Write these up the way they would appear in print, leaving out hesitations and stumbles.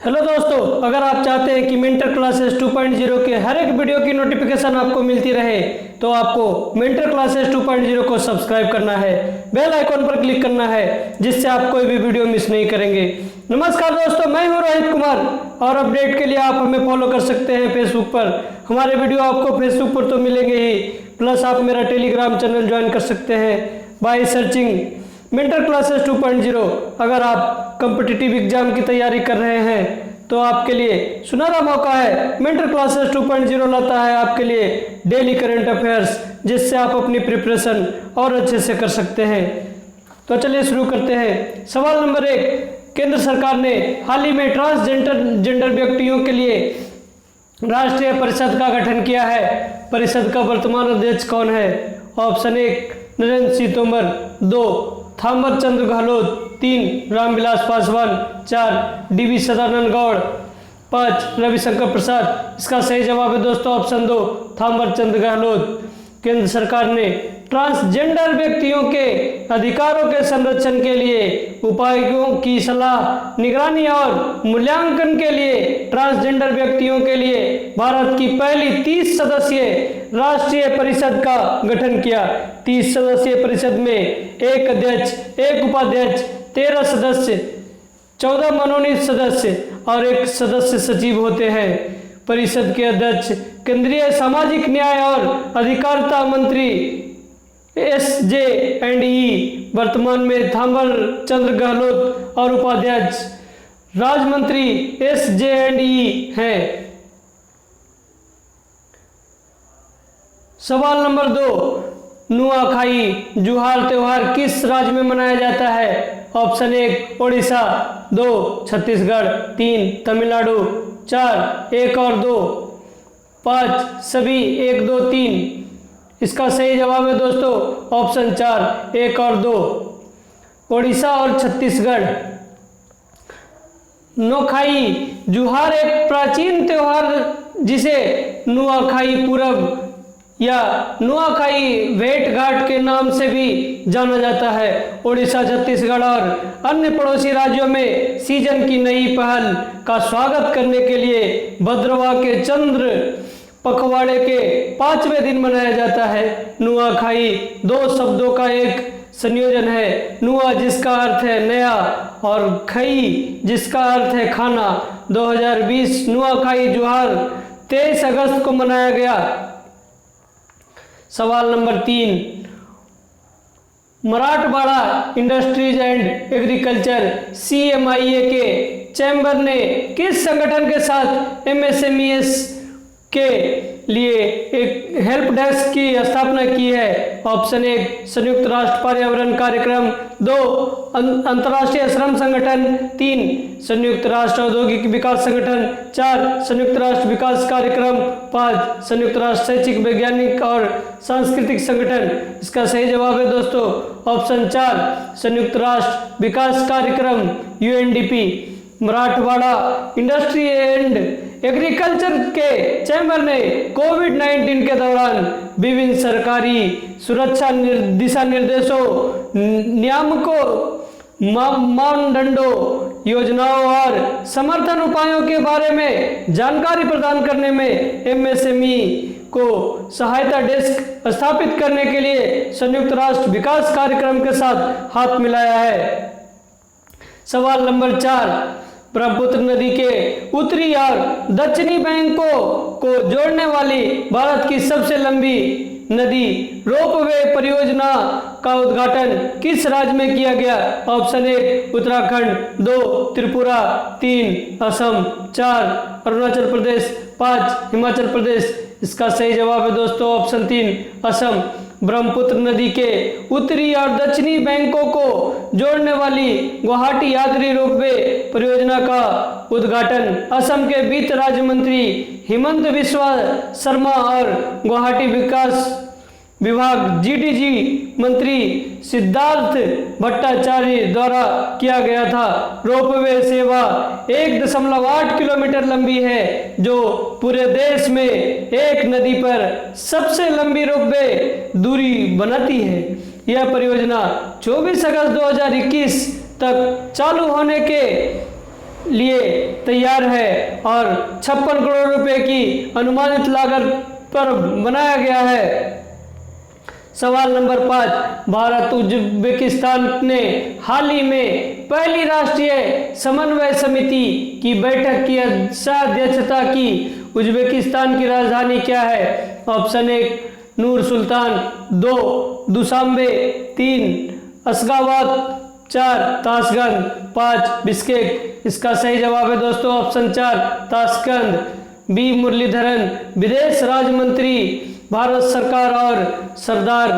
Hello दोस्तों, अगर आप चाहते हैं कि मेंटर क्लासेस 2.0 के हर एक वीडियो की नोटिफिकेशन आपको मिलती रहे तो आपको मेंटर क्लासेस 2.0 को सब्सक्राइब करना है, बेल आइकॉन पर क्लिक करना है, जिससे आप कोई भी वीडियो मिस नहीं करेंगे। नमस्कार दोस्तों, मैं हूं रोहित कुमार और अपडेट के लिए आप हमें फॉलो कर सकते हैं फेसबुक पर। हमारे वीडियो आपको फेसबुक पर तो मिलेंगे ही, प्लस आप मेरा टेलीग्राम चैनल ज्वाइन कर सकते हैं बाय सर्चिंग मेंटर क्लासेस 2.0। अगर आप कॉम्पिटिटिव एग्जाम की तैयारी कर रहे हैं तो आपके लिए सुनहरा मौका है। मेंटर क्लासेस 2.0 लाता है आपके लिए डेली करंट अफेयर्स, जिससे आप अपनी प्रिपरेशन और अच्छे से कर सकते हैं। तो चलिए शुरू करते हैं। सवाल नंबर 1, केंद्र सरकार ने हाल ही में ट्रांसजेंडर व्यक्तियों के लिए राष्ट्रीय परिषद का गठन किया है। परिषद का वर्तमान अध्यक्ष कौन है? Option 1 Narendra Singh Tomar, 2 Thawar Chand Gehlot, 3 Ramvilas Paswan, 4 DV. सदानंद गौड़, 5 रविशंकर प्रसाद। इसका सही जवाब है दोस्तों ऑप्शन 2 थावर चंद गहलोत। केंद्र सरकार ने ट्रांसजेंडर व्यक्तियों के अधिकारों के संरक्षण के लिए उपायों की सलाह, निगरानी और मूल्यांकन के लिए ट्रांसजेंडर व्यक्तियों के लिए भारत की पहली 30 सदस्यीय राष्ट्रीय परिषद का गठन किया। 30 सदस्यीय परिषद में एक अध्यक्ष, एक उपाध्यक्ष, 13 सदस्य, 14 मनोनीत सदस्य और एक सदस्य सचिव होते हैं। परिषद के अध्यक्ष केंद्रीय सामाजिक न्याय और अधिकारिता मंत्री SJ&E, वर्तमान में थावर चंद गहलोत, और उपाध्यक्ष राज्य मंत्री SJ&E हैं। सवाल नंबर 2, नुआखाई जुहार त्योहार किस राज्य में मनाया जाता है? ऑप्शन 1 ओडिशा, 2 छत्तीसगढ़, 3 तमिलनाडु, 4 1 और 2, 5 सभी 1 2 3। इसका सही जवाब है दोस्तों ऑप्शन 4 1 और 2, ओडिशा और छत्तीसगढ़। नुआखाई जुहार एक प्राचीन त्योहार जिसे नुआखाई पूरब या नुआखाई भेंट घाट के नाम से भी जाना जाता है। ओडिशा, छत्तीसगढ़ और अन्य पड़ोसी राज्यों में सीजन की नई पहल का स्वागत करने के लिए भद्रवा के चंद्र पखवाड़े के 5वें दिन मनाया जाता है। नुआखाई 2 शब्दों का एक संयोजन है। नुआ जिसका अर्थ है नया और खई जिसका अर्थ है खाना। 2020 नुआखाई जुहार 23 अगस्त को मनाया गया। सवाल number 3, Marathwada industries and agriculture CMIA के चैम्बर ने किस संगठन के साथ MSMEs के लिए एक हेल्प डेस्क की स्थापना की है? ऑप्शन 1 संयुक्त राष्ट्र पर्यावरण कार्यक्रम, 2 अंतर्राष्ट्रीय श्रम संगठन, 3 संयुक्त राष्ट्र औद्योगिक विकास संगठन, 4 संयुक्त राष्ट्र विकास कार्यक्रम, 5 संयुक्त राष्ट्र शैक्षिक वैज्ञानिक और सांस्कृतिक संगठन। इसका सही जवाब है दोस्तों ऑप्शन 4 संयुक्त राष्ट्र विकास कार्यक्रम UNDP। Marathwada industry and agriculture के चैम्बर ने कोविड-19 के दौरान विभिन्न सरकारी सुरक्षा दिशा निर्देशों, नियामकों, मानदंडों, योजनाओं और समर्थन उपायों के बारे में जानकारी प्रदान करने में MSME को सहायता डेस्क स्थापित करने के लिए संयुक्त राष्ट्र विकास कार्यक्रम के साथ हाथ मिलाया है। सवाल नंबर 4, ब्रह्मपुत्र नदी के उत्तरी और दक्षिणी बैंकों को जोड़ने वाली भारत की सबसे लंबी नदी रोपवे परियोजना का उद्घाटन किस राज्य में किया गया? ऑप्शन 1 उत्तराखंड, 2 त्रिपुरा, 3 असम, 4 अरुणाचल प्रदेश, 5 हिमाचल प्रदेश। इसका सही जवाब है दोस्तों ऑप्शन 3 असम। ब्रह्मपुत्र नदी के उत्तरी और दक्षिणी बैंकों को जोड़ने वाली गुवाहाटी यात्री रोपवे परियोजना का उद्घाटन असम के वित्त राज्य मंत्री हिमंत बिस्वा शर्मा और गुवाहाटी विकास विभाग GDG मंत्री सिद्धार्थ भट्टाचार्य द्वारा किया गया था। रोपवे सेवा 1.8 किलोमीटर लंबी है, जो पूरे देश में एक नदी पर सबसे लंबी रोपवे दूरी बनाती है। यह परियोजना 24 अगस्त 2021 तक चालू होने के लिए तैयार है और 56 करोड़ रुपए की अनुमानित लागत पर बनाया गया है। सवाल नंबर 5, भारत उज्बेकिस्तान ने हाल ही में पहली राष्ट्रीय समन्वय समिति की बैठक की अध्यक्षता की। उज्बेकिस्तान की राजधानी क्या है? ऑप्शन 1 नूर सुल्तान, 2 दुशांबे, 3 अशगाबाद, 4 ताशकंद, 5 बिश्केक। इसका सही जवाब है दोस्तों ऑप्शन 4 ताशकंद। बी मुरलीधरन, विदेश राज्य मंत्री भारत सरकार और सरदार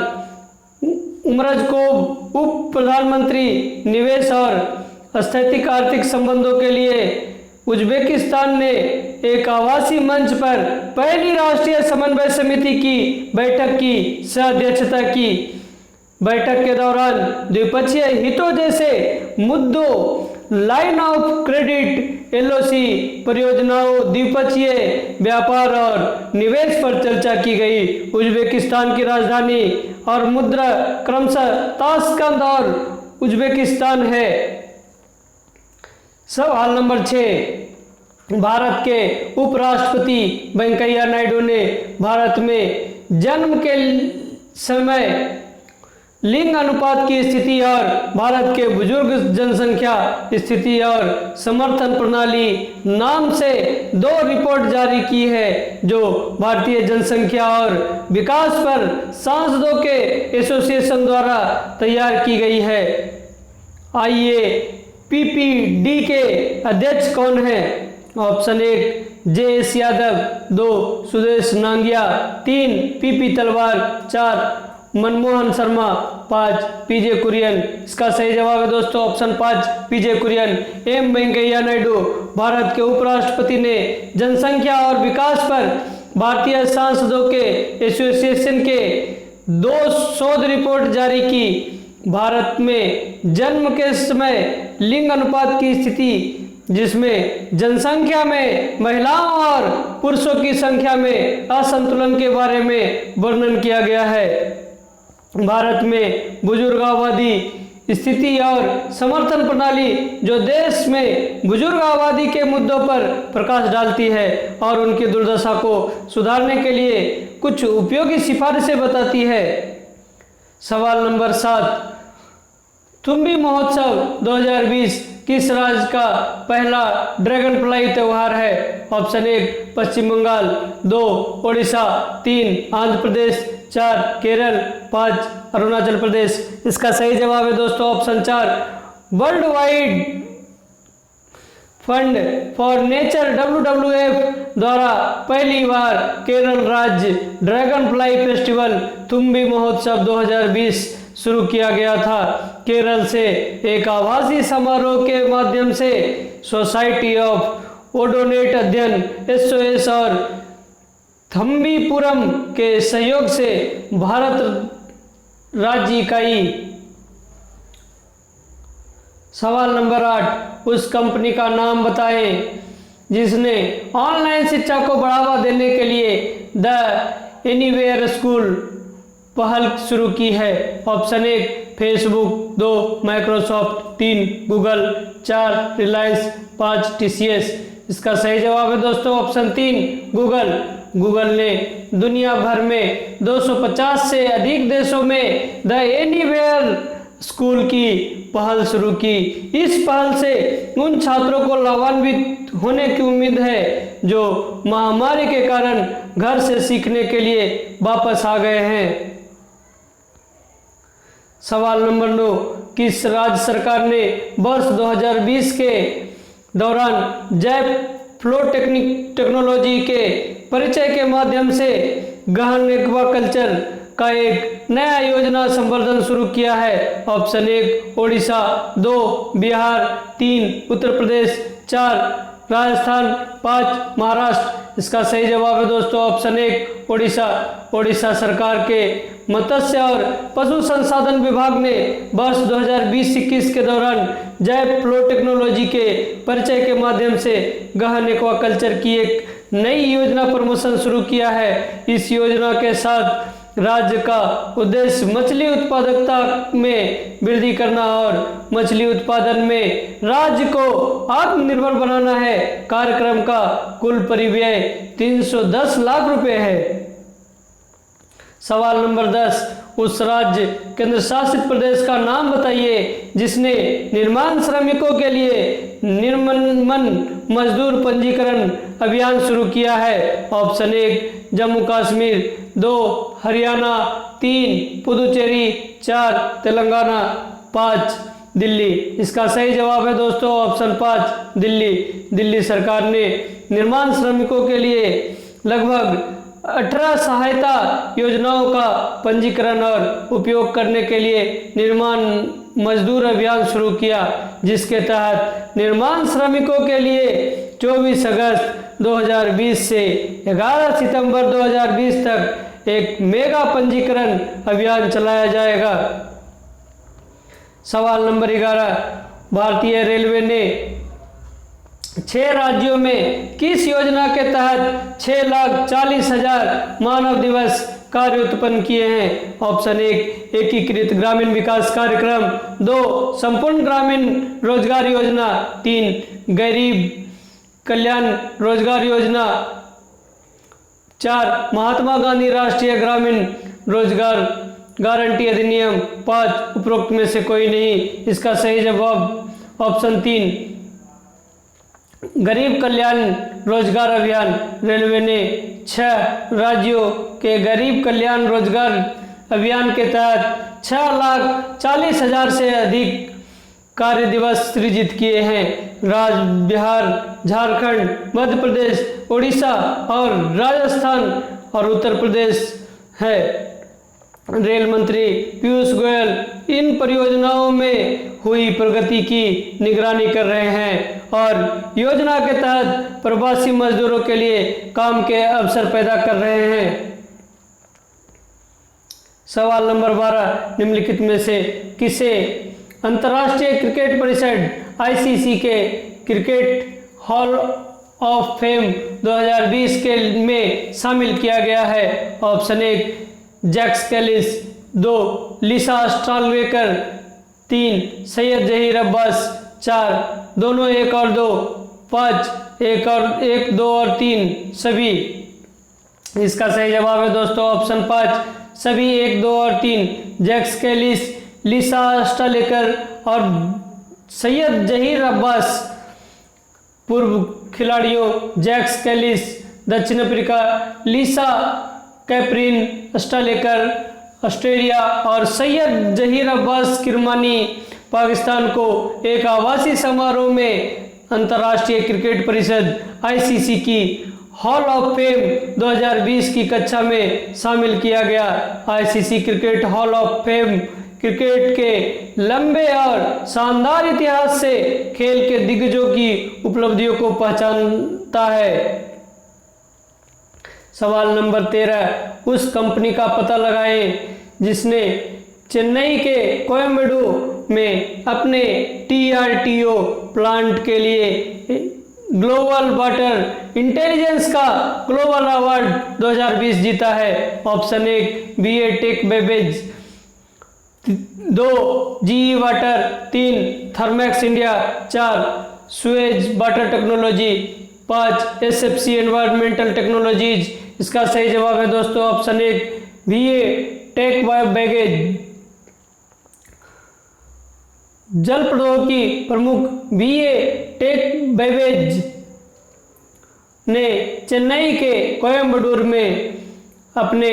उमरजकोव, उप प्रधानमंत्री निवेश और स्थैतिक आर्थिक संबंधों के लिए उज्बेकिस्तान ने एक आभासी मंच पर पहली राष्ट्रीय समन्वय समिति की बैठक की सह-अध्यक्षता की। बैठक के दौरान द्विपक्षीय हितों जैसे मुद्दों, लाइन ऑफ क्रेडिट, एलओसी परियोजनाओं, द्विपक्षीय व्यापार और निवेश पर चर्चा की गई। उज्बेकिस्तान की राजधानी और मुद्रा क्रमशः ताशकंद और उज्बेकिस्तान है। सवाल नंबर 6, भारत के उपराष्ट्रपति वेंकैया नायडू ने भारत में जन्म के समय लिंग अनुपात की स्थिति और भारत के बुजुर्ग जनसंख्या स्थिति और समर्थन प्रणाली नाम से 2 रिपोर्ट जारी की है, जो भारतीय जनसंख्या और विकास पर सांसदों के एसोसिएशन द्वारा तैयार की गई है। आइए पीपीडी के अध्यक्ष कौन है? Option 1 JS. Yadav, 2 Sudesh Nangia, 3 PP तलवार, 4 मनमोहन शर्मा, 5 पीजे कुरियन। इसका सही जवाब है दोस्तों ऑप्शन 5 पीजे कुरियन। एम वेंकैया नायडू भारत के उपराष्ट्रपति ने जनसंख्या और विकास पर भारतीय सांसदों के एसोसिएशन के 2 शोध रिपोर्ट जारी की। भारत में जन्म के समय लिंग अनुपात की स्थिति, जिसमें जनसंख्या में महिलाओं और पुरुषों की संख्या में असंतुलन के बारे में वर्णन किया गया है। भारत में बुजुर्ग आबादी स्थिति और समर्थन प्रणाली, जो देश में बुजुर्ग आबादी के मुद्दों पर प्रकाश डालती है और उनकी दुर्दशा को सुधारने के लिए कुछ उपयोगी सिफारिशें बताती है। सवाल नंबर 7, तुम्बी महोत्सव 2020 किस राज्य का पहला ड्रैगन फ्लाई त्यौहार है? ऑप्शन 1 पश्चिम बंगाल, 2 ओडिशा, 3 आंध्र प्रदेश, 4 केरल, 5 अरुणाचल प्रदेश। इसका सही जवाब है दोस्तों option 4 world wide fund for nature WWF द्वारा पहली बार केरल राज्य ड्रैगन फ्लाई फेस्टिवल तुम्बी महोत्सव 2020 शुरू किया गया था। केरल से एक आभासी समारोह के माध्यम से सोसाइटी ऑफ ओडोनेट अध्ययन SOS और थम्बीपुरम के सहयोग से भारत राज्य इकाई। सवाल नंबर 8, उस कंपनी का नाम बताएं जिसने ऑनलाइन शिक्षा को बढ़ावा देने के लिए द एनीवेयर स्कूल पहल शुरू की है। Option 1 Facebook, 2 Microsoft, 3 Google, 4 Reliance, 5 TCS। इसका सही जवाब है दोस्तों ऑप्शन 3 गूगल। गूगल ने दुनिया भर में 250 से अधिक देशों में द एनीवेयर स्कूल की पहल शुरू की। इस पहल से उन छात्रों को लाभान्वित होने की उम्मीद है जो महामारी के कारण घर से सीखने के लिए वापस आ गए हैं। सवाल नंबर 9, किस राज्य सरकार ने वर्ष 2020 के दौरान जैव फ्लो टेक्नोलॉजी के परिचय के माध्यम से गहन एक्वाकल्चर का एक नया योजना संवर्धन शुरू किया है? ऑप्शन 1 ओडिशा, 2 बिहार, 3 उत्तर प्रदेश, 4 राजस्थान, 5 महाराष्ट्र। इसका सही जवाब है दोस्तों ऑप्शन 1 ओडिशा। ओडिशा सरकार के मत्स्य और पशु संसाधन विभाग ने वर्ष 2020-21 के दौरान जैव फ्लो टेक्नोलॉजी के परिचय के माध्यम से गहन एक्वाकल्चर की एक नई योजना प्रमोशन शुरू किया है। इस योजना के साथ राज्य का उद्देश्य मछली उत्पादकता में वृद्धि करना और मछली उत्पादन में राज्य को आत्मनिर्भर बनाना है। कार्यक्रम का कुल परिव्यय 310 लाख रुपए है। सवाल नंबर 10, उस राज्य केंद्र शासित प्रदेश का नाम बताइए जिसने निर्माण श्रमिकों के लिए निर्गमन मजदूर पंजीकरण अभियान शुरू किया है। ऑप्शन 1 जम्मू कश्मीर, 2 हरियाणा, 3 पुदुचेरी, 4 तेलंगाना, 5 दिल्ली। इसका सही जवाब है दोस्तों ऑप्शन 5 दिल्ली। दिल्ली सरकार ने निर्माण श्रमिकों के लिए लगभग 18 सहायता योजनाओं का पंजीकरण और उपयोग करने के लिए निर्माण मजदूर अभियान शुरू किया, जिसके तहत निर्माण श्रमिकों के लिए 24 अगस्त 2020 से 11 सितंबर 2020 तक एक मेगा पंजीकरण अभियान चलाया जाएगा। सवाल नंबर 11, भारतीय रेलवे ने 6 राज्यों में किस योजना के तहत 6,40,000 मानव दिवस कार्य उत्पन्न किए हैं। ऑप्शन 1 एकीकृत ग्रामीण विकास कार्यक्रम, 2 संपूर्ण ग्रामीण रोजगार योजना, 3 गरीब कल्याण रोजगार योजना, 4 महात्मा गांधी राष्ट्रीय ग्रामीण रोजगार गारंटी अधिनियम, 5 उपरोक्त में से कोई नहीं। इसका सही जवाब ऑप्शन 3 गरीब कल्याण रोजगार अभियान। रेलवे ने 6 राज्यों के गरीब कल्याण रोजगार अभियान के तहत 6,40,000 से अधिक कार्य दिवस सृजित किए हैं। राज्य बिहार, झारखंड, मध्य प्रदेश, उड़ीसा और राजस्थान और उत्तर प्रदेश है। रेल मंत्री पीयूष गोयल इन परियोजनाओं में हुई प्रगति की निगरानी कर रहे हैं और योजना के तहत प्रवासी मजदूरों के लिए काम के अवसर पैदा कर रहे हैं। सवाल नंबर 12, निम्नलिखित में से किसे अंतर्राष्ट्रीय क्रिकेट परिषद आईसीसी के क्रिकेट हॉल ऑफ फेम 2020 के में शामिल किया गया है। ऑप्शन 1 जैक कैलिस, 2 लिसा स्टालवेकर, 3 सैयद जहीर अब्बास, 4 दोनों 1 और 2, 5 1 2 और 3 सभी। इसका सही जवाब है दोस्तों ऑप्शन 5 सभी 1 2 और 3। जैक कैलिस, लिसा स्टालवेकर और सैयद जहीर अब्बास पूर्व खिलाड़ियों। जैक कैलिस दक्षिण अफ्रीका, लिसा कैप्रिन स्टालेकर ऑस्ट्रेलिया और सैयद जहीर अब्बास किरमानी पाकिस्तान को एक आवासीय समारोह में अंतर्राष्ट्रीय क्रिकेट परिषद आईसीसी की हॉल ऑफ फेम 2020 की कक्षा में शामिल किया गया। ICC cricket hall of fame cricket के लंबे और शानदार इतिहास से खेल के दिग्गजों की उपलब्धियों को पहचानता है। सवाल नंबर 13, उस कंपनी का पता लगाएं जिसने चेन्नई के कोयम्बेडू में अपने टीआरटीओ प्लांट के लिए ग्लोबल वाटर इंटेलिजेंस का ग्लोबल अवार्ड 2020 जीता है। Option 1 VA Tech Wabag, 2 GE water, 3 Thermax India, 4 Suez water technology, 5 SFC environmental technologies. इसका सही जवाब है दोस्तों ऑप्शन 1 बीए टेक बैगेज। जल प्रौद्योगिकी प्रमुख बीए टेक बेबेज ने चेन्नई के कोयम्बटूर में अपने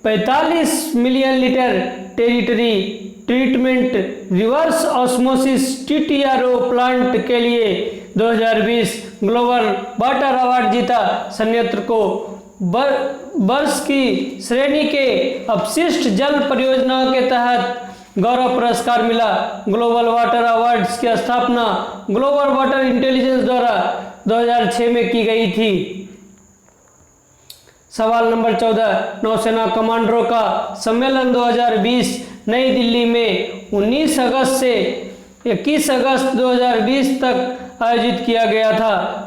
45 million litre tertiary treatment reverse osmosis TTRO plant के लिए 2020 ग्लोबल वाटर अवार्ड जीता। संयंत्र को वर्ष की श्रेणी के अपशिष्ट जल परियोजनाओं के तहत गौरव पुरस्कार मिला। ग्लोबल वाटर अवार्ड्स की स्थापना ग्लोबल वाटर इंटेलिजेंस द्वारा 2006 में की गई थी। सवाल नंबर 14, नौसेना कमांडरों का सम्मेलन 2020 नई दिल्ली में 19 अगस्त से 21 अगस्त 2020 तक आयोजित किया गया था।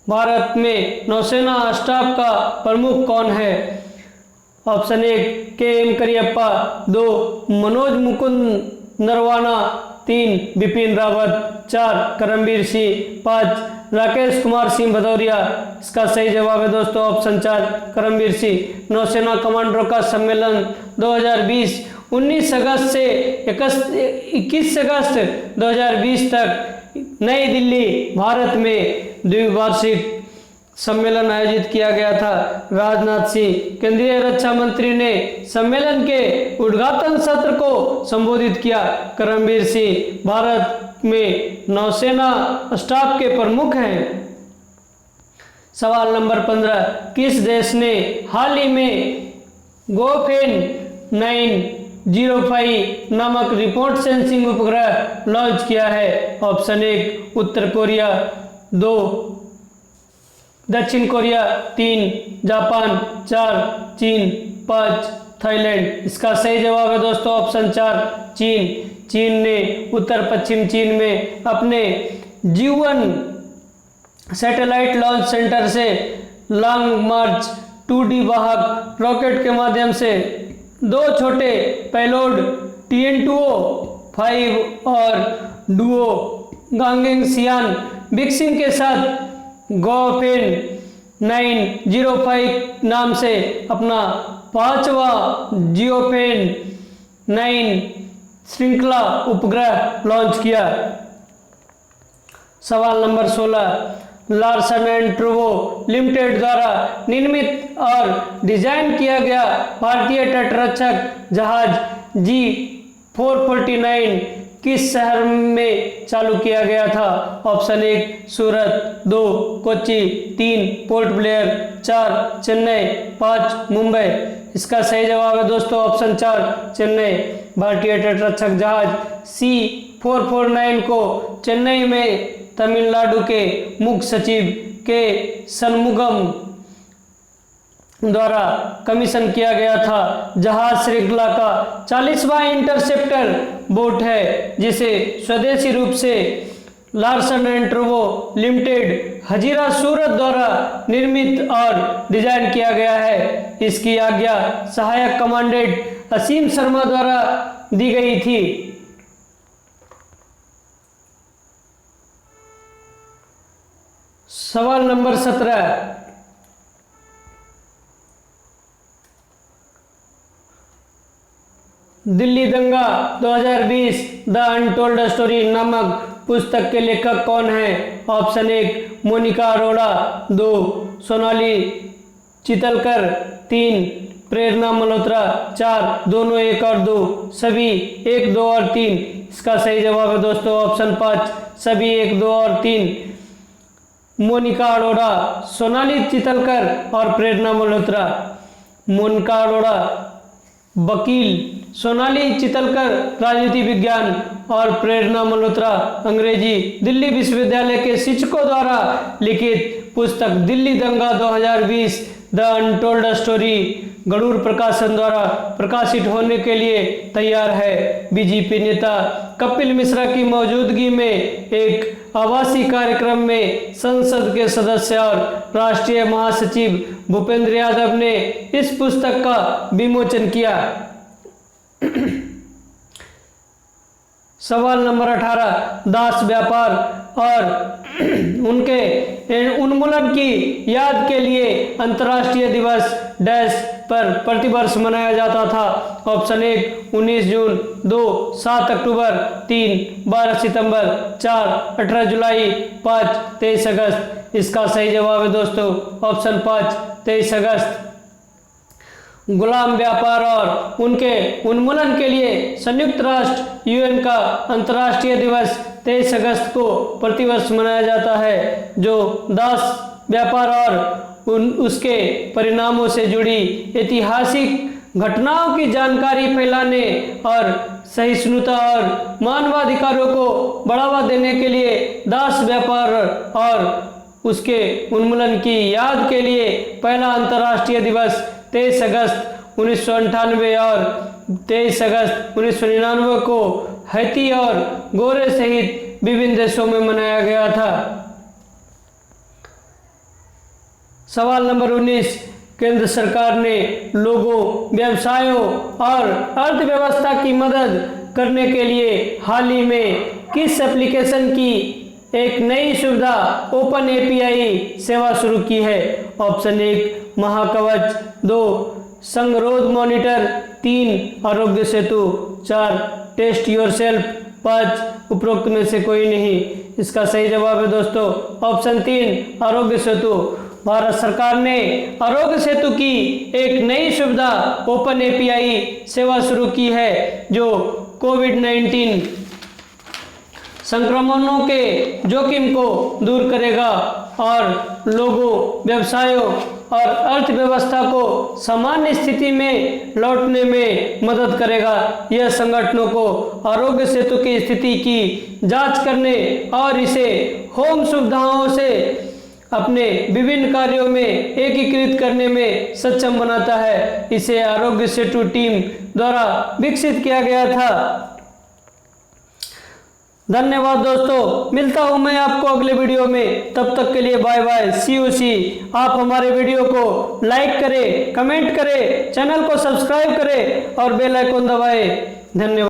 भारत में नौसेना स्टाफ का प्रमुख कौन है। ऑप्शन 1 के एम करियप्पा, 2 मनोज मुकुंद नरवाना, 3 बिपिन रावत, 4 करमबीर सिंह, 5 राकेश कुमार सिंह भदौरिया। इसका सही जवाब है दोस्तों ऑप्शन 4 करमबीर सिंह। नौसेना कमांडरों का सम्मेलन 2020 19 अगस्त से 21 अगस्त 2020 तक नई दिल्ली भारत में द्विवार्षिक सम्मेलन आयोजित किया गया था। राजनाथ सिंह केंद्रीय रक्षा मंत्री ने सम्मेलन के उद्घाटन सत्र को संबोधित किया। करमबीर सिंह भारत में नौसेना स्टाफ के प्रमुख हैं। सवाल नंबर 15 किस देश ने हाल ही में गोफेन 905 नामक रिमोट सेंसिंग उपग्रह लॉन्च किया है? ऑप्शन 1 उत्तर कोरिया, 2 दक्षिण कोरिया, 3 जापान, 4 चीन, 5 थाईलैंड। इसका सही जवाब है दोस्तों ऑप्शन 4 चीन। चीन ने उत्तर पश्चिम चीन में अपने G1 सैटेलाइट लॉन्च सेंटर से लॉन्ग मार्च 2D वाहक रॉकेट के माध्यम से 2 छोटे पेलोड TN2O-5 और डुओ गांगेंग सियान बिक्सिंग के साथ गोफेन 905 नाम से अपना 5वां जियोफेन 9 श्रृंखला उपग्रह लॉन्च किया। सवाल number 16 Larsen and Toubro limited द्वारा निर्मित और डिजाइन किया गया भारतीय तटरक्षक जहाज G449 किस शहर में चालू किया गया था? ऑप्शन 1 सूरत, 2 कोच्चि, 3 पोर्ट ब्लेयर, 4 चेन्नई, 5 मुंबई। इसका सही जवाब है दोस्तों ऑप्शन 4 चेन्नई। भारतीय तटरक्षक जहाज C449 को चेन्नई में तमिलनाडु के मुख्य सचिव के सन्मुगम द्वारा कमीशन किया गया था। जहाज श्रृंखला का 40वां इंटरसेप्टर बोट है जिसे स्वदेशी रूप से Larsen and Toubro Limited Hazira Surat द्वारा निर्मित और डिजाइन किया गया है। इसकी आज्ञा सहायक कमांडेंट असीम शर्मा द्वारा दी गई थी। सवाल नंबर 17 दिल्ली दंगा 2020 द अनटोल्ड स्टोरी नामक पुस्तक के लेखक कौन हैं? ऑप्शन 1 मोनिका अरोड़ा, 2 सोनाली चितलकर, 3 प्रेरणा मल्होत्रा, 4 दोनों 1 और 2 सभी 1 2 और 3। इसका सही जवाब है दोस्तों ऑप्शन 5 सभी 1 2 और 3। मोनिका अरोड़ा, सोनाली चितलकर और प्रेरणा मल्होत्रा। मोनिका अरोड़ा वकील, सोनाली चितलकर राजनीति विज्ञान और प्रेरणा मल्होत्रा अंग्रेजी। दिल्ली विश्वविद्यालय के शिक्षकों द्वारा लिखित पुस्तक दिल्ली दंगा 2020 द अनटोल्ड स्टोरी गरुड़ प्रकाशन द्वारा प्रकाशित होने के लिए तैयार है। बीजेपी नेता कपिल मिश्रा की मौजूदगी में एक आभासी कार्यक्रम में संसद के सदस्य और राष्ट्रीय महासचिव भूपेंद्र यादव ने इस पुस्तक का विमोचन किया। सवाल नंबर 18 दास व्यापार और उनके उन्मूलन की याद के लिए अंतर्राष्ट्रीय दिवस डैश पर प्रतिवर्ष मनाया जाता था। ऑप्शन 1 19 जून, 2 7 अक्टूबर, 3 12 सितंबर, 4 18 जुलाई, 5 23 अगस्त। इसका सही जवाब है दोस्तों ऑप्शन 5 23 अगस्त। गुलाम व्यापार और उनके उन्मूलन के लिए संयुक्त राष्ट्र यूएन का अंतर्राष्ट्रीय दिवस 23 अगस्त को प्रतिवर्ष मनाया जाता है, जो दास व्यापार और उसके परिणामों से जुड़ी ऐतिहासिक घटनाओं की जानकारी फैलाने और सहिष्णुता और मानवाधिकारों को बढ़ावा देने के लिए दास व्यापार और उसके उन्मूलन की याद के लिए पहला अंतर्राष्ट्रीय दिवस 23 अगस्त 1998 और 23 अगस्त 1999 को हैती और गोरे सहित विभिन्न देशों में मनाया गया था। सवाल नंबर 19 केंद्र सरकार ने लोगों, व्यवसायों और अर्थव्यवस्था की मदद करने के लिए हाल ही में किस एप्लीकेशन की एक नई सुविधा ओपन एपीआई सेवा शुरू की है? ऑप्शन 1 महाकवच, 2 संगरोध monitor, 3 Aarogya Setu, 4 test yourself, 5 उपरोक्त में से कोई नहीं। इसका सही जवाब है दोस्तों ऑप्शन 3 आरोग्य सेतु। भारत सरकार ने आरोग्य सेतु की एक नई सुविधा ओपन एपीआई सेवा शुरू की है जो कोविड-19 संक्रमणों के जोखिम को दूर करेगा और लोगों, व्यवसायों और अर्थव्यवस्था को सामान्य स्थिति में लौटने में मदद करेगा। यह संगठनों को आरोग्य सेतु की स्थिति की जांच करने और इसे होम सुविधाओं से अपने विभिन्न कार्यों में एकीकृत करने में सक्षम बनाता है। इसे आरोग्य सेतु टीम द्वारा विकसित किया गया था। धन्यवाद दोस्तों, मिलता हूं मैं आपको अगले वीडियो में। तब तक के लिए bye bye, C you see. आप हमारे वीडियो को लाइक करें, कमेंट करें, चैनल को सब्सक्राइब करें और बेल आइकन दबाएं। धन्यवाद।